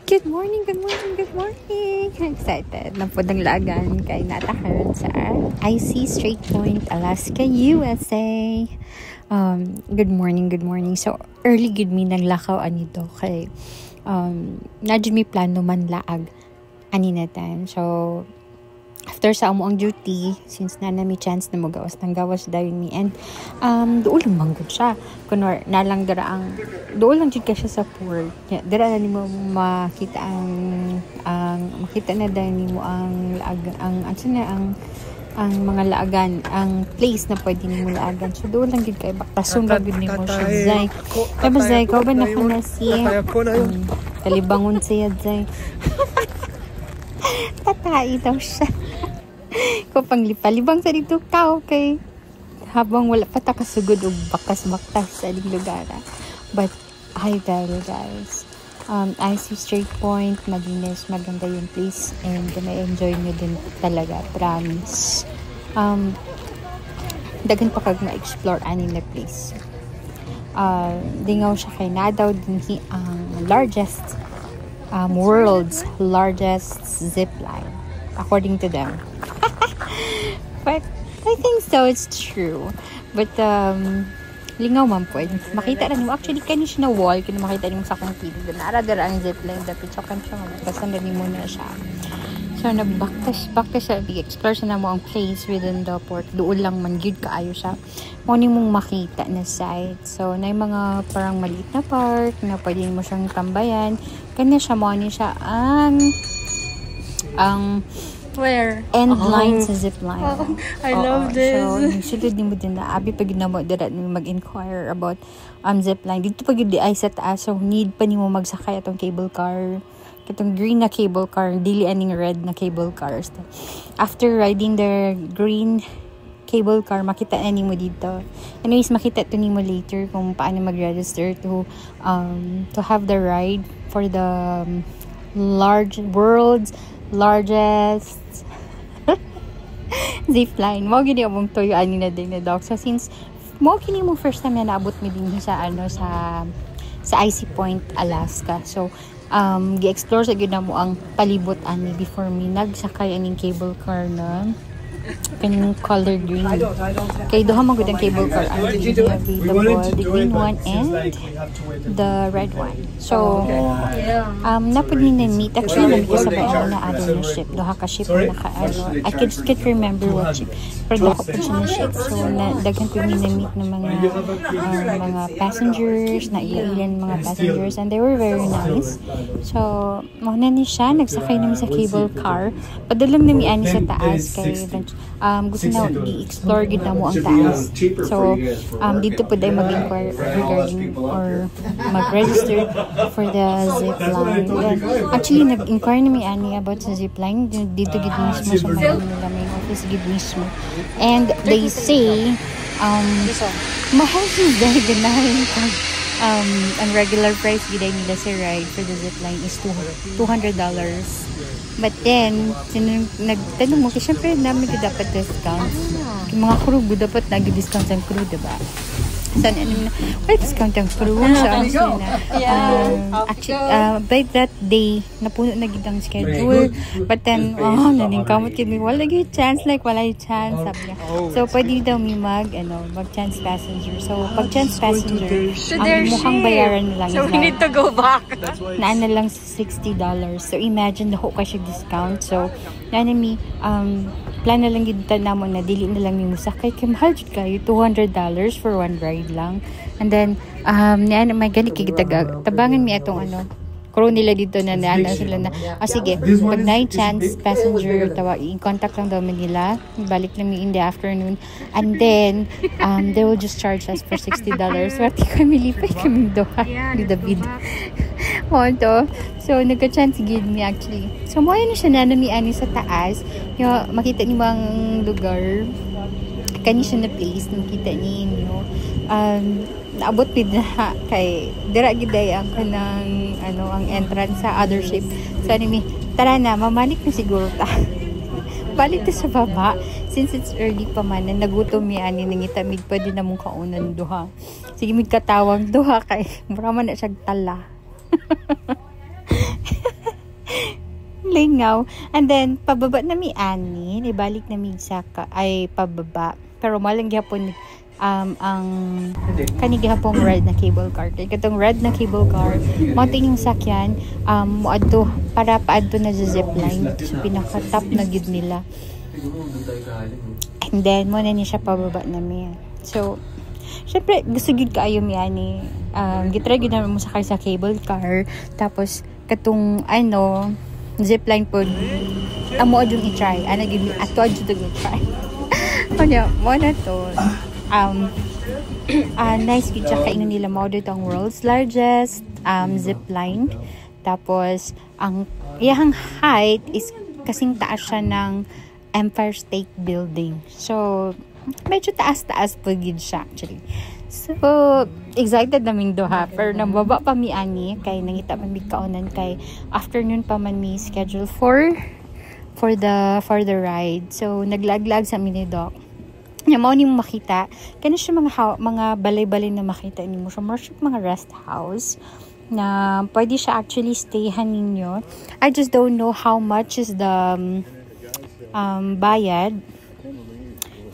Good morning, good morning, good morning! Excited na po ng lagan kay natakaroon sa IC Straight Point, Alaska, USA. Good morning, good morning. So, early good me nang lakaw anito kay nadyo mi plano man laag ani natin. So, after sa amo ang duty, since na may chance na magawas ng gawas dahil mi, and doon lang manggod siya kunwar nalang dara ang doon lang jud ka siya sa port dara na nimo makita makita na dahil nimo ang mga laagan, ang place na pwede nimo laagan, so doon lang jud kay baktason ra gud nimo siya zay tapos zay ko ba na siya kalibangon siya zay tatai daw siya ko panglipalibang sa dito ka, okay? Habang wala pa ta kasugod og bakas-bakas sa aling lugar. But hi there guys. I see Straight Point, malinis, maganda yung place, and na-enjoy nyo din talaga, promise. Dagan pa kag ma-explore ani na place. Dingaw siya kay nadaw din ang largest world's largest zip line according to them. But I think so, it's true. But lingaw man po, makita na nimo actually kani siya na wall, kani makita nimo sa akong TV doon ara ang zip line dapat so kan siya magpasan na nimo na siya. So nagbaktas siya, i-explore siya na mo ang place within the port. Doon lang man gyud kaayo siya mo nimong makita na site. So na mga parang maliit na park na pwede mo siyang tambayan. Kanya siya mo ni siya ang where? End line sa zip line. Oh, I love this. So, sulod mo din na abi pag na mo dira mag-inquire about zip line. Dito pag di ay sa taas, so need pa nimo magsakay atong cable car. Katong green na cable car, dili aning red na cable cars. After riding the green cable car, makita na nimo dito. Anyways, makita to nimo later kung paano mag-register to have the ride for the world's largest zip line. Mo gini among toyo ani na din na dog. So since mo kini mo first time na naabot mi din sa sa IC Point, Alaska. So gi-explore sa gyud na mo ang palibot ani before mi nagsakay aning cable car na kanyang color green. Kay duha man gud ang cable car ang available, the green one and the red one. So napud ni na meet actually nagkasabay na other na ship. Duha ka ship na naka I can't remember what ship. Pero duha pa siya na ship. So daghan pud ni na meet ng mga passengers, na ilan mga passengers, and they were very nice. So mo na ni siya nagsakay namin sa cable car. Padulong nami ani sa taas kay gusto na i-explore gid na mo ang taas. So dito po dahil mag-inquire regarding or mag-register for the zip line. Actually nag-inquire na may ani about sa zip line dito gid mismo sa main office gid mismo, and they say mahal yung dahil ganahin pag ang regular price gid nila sa ride for the zip line is $200. But then, nagtanong mo, kasi syempre namin dapat discount. Yung mga crew, dapat nag-discount ang crew, diba? Saan, wala discount ang crew? So, actually, by that day, napuno na gidang schedule. But then, naningkamot kid, wala yung chance, wala yung chance, sabi niya. So, pwede daw may mag-chance passenger. So, pag-chance passenger, ang mukhang bayaran lang. So, we need to go back. Naana lang sa $60. So, imagine, naho ka siya discount. So, nanami, plano lang yun namo na dili na lang nimo sakay kay mahal jud kayo $200 for one ride lang. And then may gani kay tabangan mi atong crew nila dito na sila na sige pag na chance passenger i-contact lang daw nila, balik lang in the afternoon, and then they will just charge us for $60. Wati kami lipay kami doha ni David. So nagka-chance gid mi actually. So mo na siya nanami ani sa taas. Makita ni bang lugar kani siya na place, makita ninyo. Naabot pid na kay dira giday ang kanang ang entrance sa other ship. So anime, tara na, mamalik na siguro ta. Balik ta sa baba since it's early pa man, nagutom mi ani nangitamig pwede na mong kaunan duha. Sige mig katawag duha kay mura man na siya tala. Pahingaw. And then, pababa na mi ani. Ibalik na mi sa ay pababa. Pero malang gyapon ang kani gihapong red na cable car. Kaya katong red na cable car, mo yung sakyan, moadto para paadto na sa zipline. So, pinaka-top na gid nila. And then, mo na niya siya pababa na mi. So, syempre, gusto gid kaayo mi ani. Gitry gid na mo sakay sa cable car. Tapos, katong zipline po amo adung i-try ana gid ato adto i-try kanya mo na to nice gid siya kaingon nila mo dito ang world's largest zipline. Tapos ang iyang height is kasing taas siya ng Empire State Building, so medyo taas po gid siya actually. So, excited naming duha. Pero nababa pa mi ani kay nangita man mi kaunan kay afternoon pa man mi schedule for the ride. So, naglaglag sa mini dock. Nya mao ni mo makita kani siya mga balay-balay na makita nimo siya mga rest house na pwede siya actually stayhan ninyo. I just don't know how much is the bayad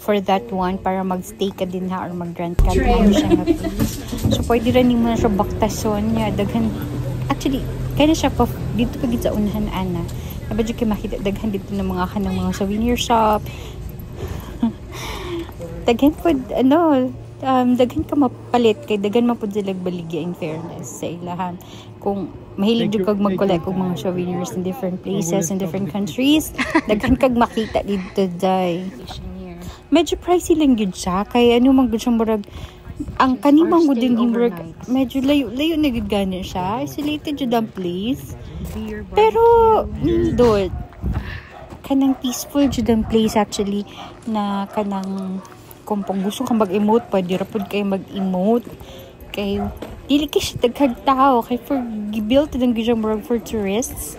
for that one para magstay ka din ha or mag-rent ka ano siya nga place. So pwede rin mo na siya baktason niya daghan actually kaya na siya pa dito pa gid sa unahan ana nabadyo kay makita daghan dito ng mga kanang mga souvenir shop daghan po daghan ka mapalit kay daghan man pud sila baligya in fairness sa ilahan kung mahilig jud kag mag-collect og mga souvenirs in different places in different countries daghan kag makita dito day. Medyo pricey lang yun siya. Kaya man gud siya murag ang kanimang gud yung himrag medyo layo na gud gani siya. Isolated jud ang place. Pero nindot kanang peaceful jud ang place actually na kanang kung gusto ka mag-emote pwede ra pud kay mag-emote kay dili kay siya daghang tao kay for gibuilt lang gud siya murag for tourists.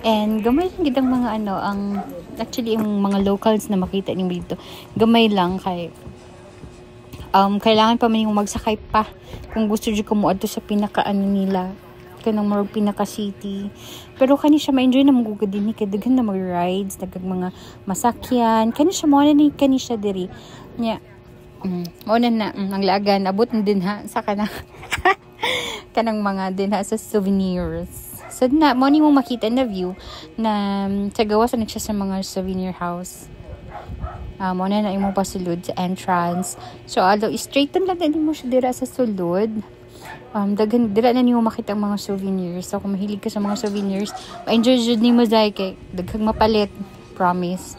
And gamay lang gid ang mga ang actually yung mga locals na makita niyo dito. Gamay lang kay kailangan pa man yung magsakay pa kung gusto jud ka moadto sa pinaka nila kanang more pinaka city. Pero kani siya ma-enjoy na magugod din kay daghan na mga rides, daghan mga masakyan. Kani siya mo na kani siya diri. Nya mo na ang lagan abot na din ha sa kanang kanang mga din ha sa souvenirs. So, mo ni mo makita na view na sa gawas na siya sa mga souvenir house. Mo na imo pasulod sa entrance. So, although straighten lang din mo siya dira sa sulod. Daghan dira na nimo makita ang mga souvenirs. So, kung mahilig ka sa mga souvenirs, ma-enjoy jud nimo dai kay daghang mapalit, promise.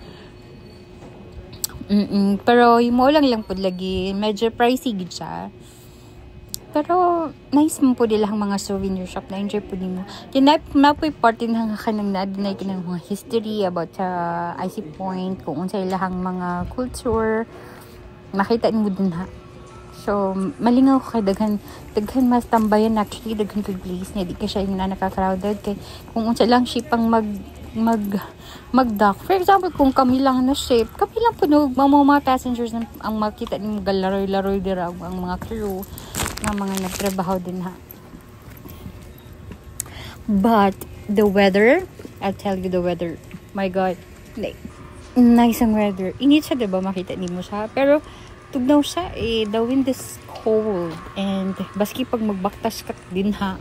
Pero imo lang pud lagi, medyo pricey gid siya. Pero nice mo po nilang mga souvenir shop na enjoy po din mo. Kaya na po party na kanang na-deny ka ng mga history about sa IC Point, kung unsa ilahang mga culture, makita mo din ha. So, malingaw kay daghan mas tambayan actually, daghan kay place niya, di ka siya yung nakaka-crowded kay kung unsa lang siya pang mag-dock. For example, kung kami lang na ship, kami lang po mga passengers ang makita ni mga laroy-laroy dira ang mga crew na mga nagtrabaho din ha. But the weather, I'll tell you the weather. My God, nice ang weather. Init siya, diba? Makita ni mo siya. Pero tugnaw siya the wind is cold and baski pag magbaktas ka din ha,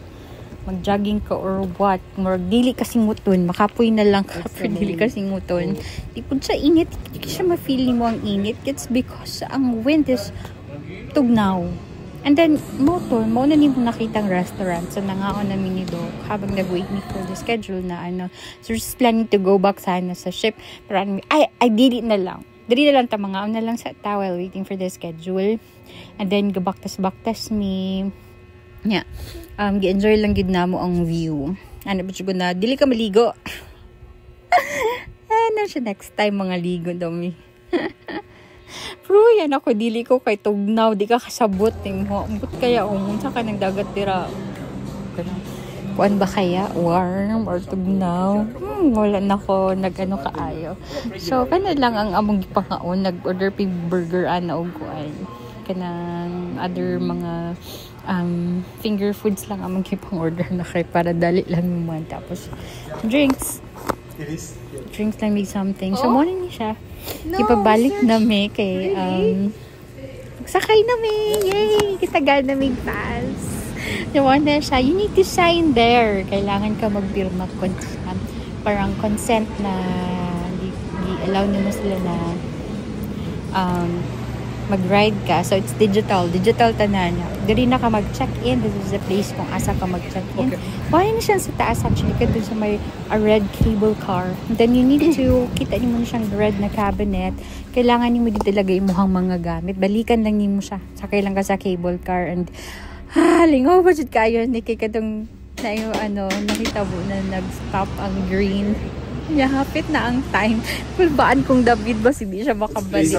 mag-jogging ka or what, dili kasing muton, makapoy na lang ka pero dili kasing muton. Di po siya init, hindi siya ma-feel mo ang init. It's because ang wind is tugnaw. And then, mo na ni mo nakitang restaurant. So, nangaon na mini dog habang nag-wait me for the schedule na So, just planning to go back sana sa ship. Pero, I did it na lang. Dili na lang mangaon na lang sa towel waiting for the schedule. And then, gabaktas me. Yeah. Gi-enjoy lang gid na mo ang view. Ano ba siya na? Dili ka maligo. Ano siya next time mga ligo daw mi. Pero yan ako, dili ko kay tugnaw, di ka kasabot mo. Ambot kaya unsa ka ng dagat dira. Kuan ba kaya? Warm or tugnaw? Wala na ko nag-ano kaayo. So, kana lang ang among gipangaon. Nag-order pi burger ana og kuan. Kanang other mga finger foods lang among gipang order na kay para dali lang naman. Tapos, drinks. Drinks lang may something. So, muna niya siya. Ipabalik nami kay, sakay nami. Yay! Kitagal nami pass. So, muna siya. You need to sign there. Kailangan ka magpirma parang consent na allow nyo sila na mag-ride ka. So, it's digital. Digital tanan. Diri na ka mag-check-in. This is the place kung asa ka mag-check-in. Wala na siya sa taas actually. Kasi doon sa may a red cable car. And then, you need to kita niyo mo siyang red na cabinet. Kailangan niyo mo dito lagay imuhang mga gamit. Balikan lang niyo mo siya. Sakay lang ka sa cable car. And, lingaw ba dyan kayo? Kaya katong na yung nakita mo na nag-stop ang green. Hapit na ang time. Kulbaan kung David ba hindi siya makabalik.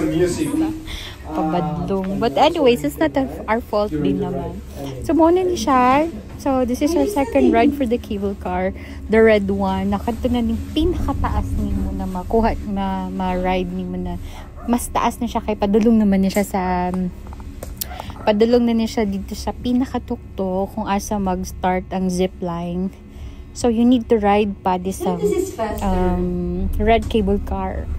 Pabadlong. But anyways, it's not our fault din naman. So, muna ni siya. So, this is our second ride for the cable car. The red one. Nakanto na yung pinakataas ni mo na makuha, ma-ride ni mo na mas taas na siya kay padulong naman niya siya sa padulong na niya siya dito sa pinakatukto kung asa mag-start ang zipline. So, you need to ride pa this red cable car.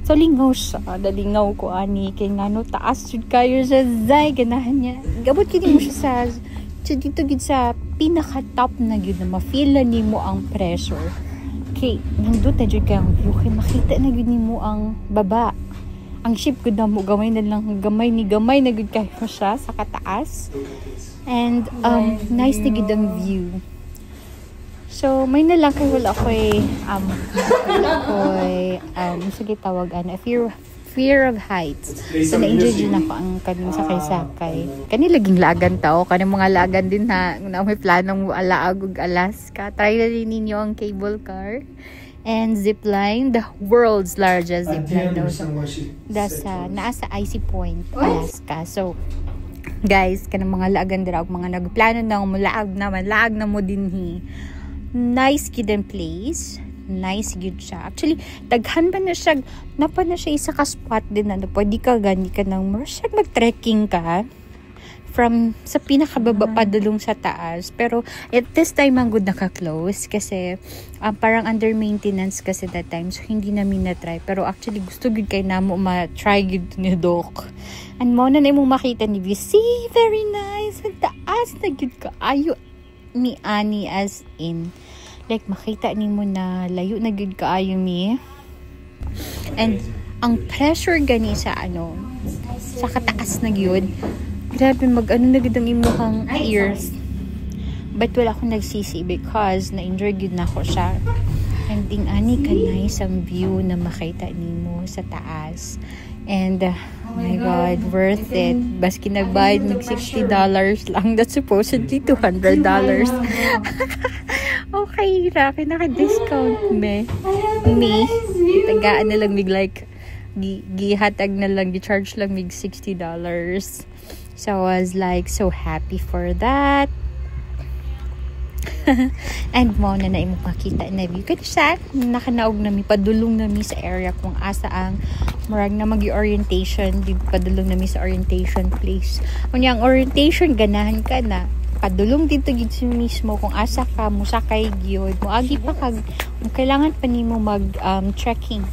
So, lingaw siya. Dalingaw ko, ani. Kaya nga, no, taas yun kayo siya. Zay, ganahan niya. Gabot kini mo siya dito gid sa pinaka-top na yun na ma-feel na ni mo ang pressure. Okay, nandun na dyan kayang view. Kaya makita na yun ni mo ang baba. Ang ship ko na mo, gamay na lang. Gamay na yun kayo siya sa kataas. And, nice na yun ang view. So, may nalang kay wala ako'y sige tawagan, fear of heights. So, na-enjoy din ako ang kaning sakay-sakay. Kani laging lagan tao, kani mga lagan din na may planong alaag ug Alaska. Try na rin ninyo ang cable car. And zipline, the world's largest zipline daw. That's nasa Icy Point, Alaska. So, guys, kanang mga laagan dira og mga nagplano na mulaag na mo dinhi. Nice gid ang place. Nice gid siya. Actually, daghan pa na siya. Napa na siya isa ka spot din na pwede ka gani ka nang siya mag-trekking ka from sa pinakababa padulong sa taas. Pero at this time ang good naka-close kasi parang under maintenance kasi that time. So hindi namin na-try. Pero actually gusto gid kay namo ma-try gid ni Doc. And mo na imong makita ni view. See, very nice. Ang taas na gid ka. Ayo ni ani as in like makita nimo na layo na gud kaayo mi. And ang pressure gani sa sa kataas na gyud. Grabe na gud ang imuhang ears. But wala akong nagsisi because na-enjoy gud na ko siya. And ding ani ka nice ang view na makita nimo sa taas. And oh my God, worth it. Baski nagbayad ng $60 lang. That's supposedly $200. Okay, Rocky, naka-discount me. Tagaan na lang mig like, gihatag na lang, gi-charge lang mig $60. So I was like so happy for that. And mo na imong makita na view kasi siya nakanaog na mi padulong na mi sa area kung asa ang murag na magi-orientation di padulong na mi sa orientation place. Unya ang orientation ganahan ka na padulong dito gid mismo kung asa ka mo sakay gyud mo agi pa kag kailangan pa nimo mag trekking.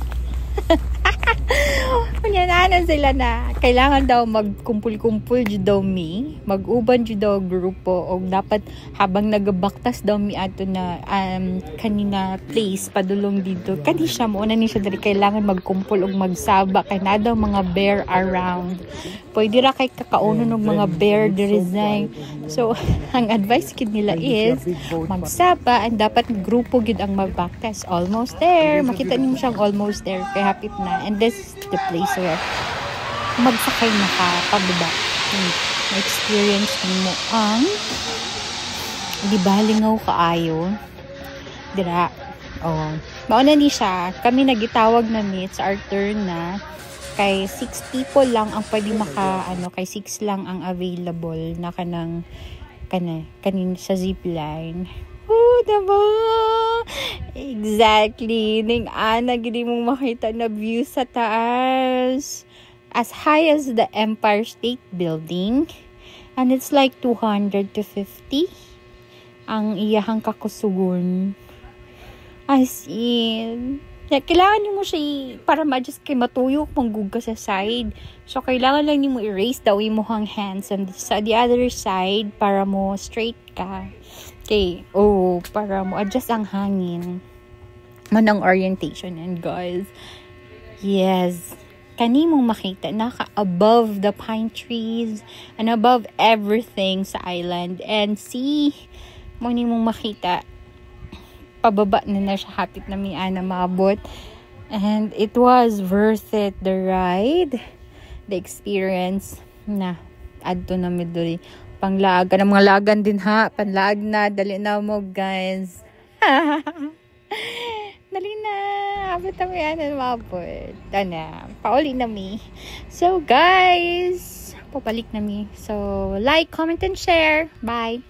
Kunya na sila na kailangan daw magkumpul-kumpul jud daw mi, mag-uban jud daw grupo o dapat habang nagabaktas daw mi ato na kanina place padulong dito. Kani siya mo na ni siya diri kailangan magkumpul og magsaba kay na daw mga bear around. Pwede ra kay kakaunon og mga bear diri zay. So ang advice kid nila is magsaba and dapat grupo gid ang magbaktas. Almost there. Makita nimo siyang almost there kay hapit na. And this is the place where magsakay na ka pababa. Na-experience mo ang di ba lingaw kaayo dira. Mauna ni siya kami nagitawag na meet sa our turn na kay 6 people lang ang pwede kay 6 lang ang available na kanin sa zipline. Diba? Exactly. Ning ana gini mong makita na view sa taas. As high as the Empire State Building. And it's like 200 to 50 ang iyahang kakusugon. As in, kailangan niyo mo siya para ma-adjust kay matuyo manggug ka sa side. So, kailangan lang niyo mo erase the imuhang hands and sa the other side para mo straight ka. Okay, para mo adjust ang hangin. Manang orientation and guys. Yes. Kani mong makita, above the pine trees and above everything sa island. And see, mong makita, pababa na siya, hapit na miana maabot. And it was worth it, the ride, the experience na adto na miduli. Panglaag, ng mga lagan din ha, panlaag na, dali na mo guys. Dali na. Abot na yan na mabot. Tana. Pauli na mi. So, guys. Papalik na mi. So, like, comment, and share. Bye.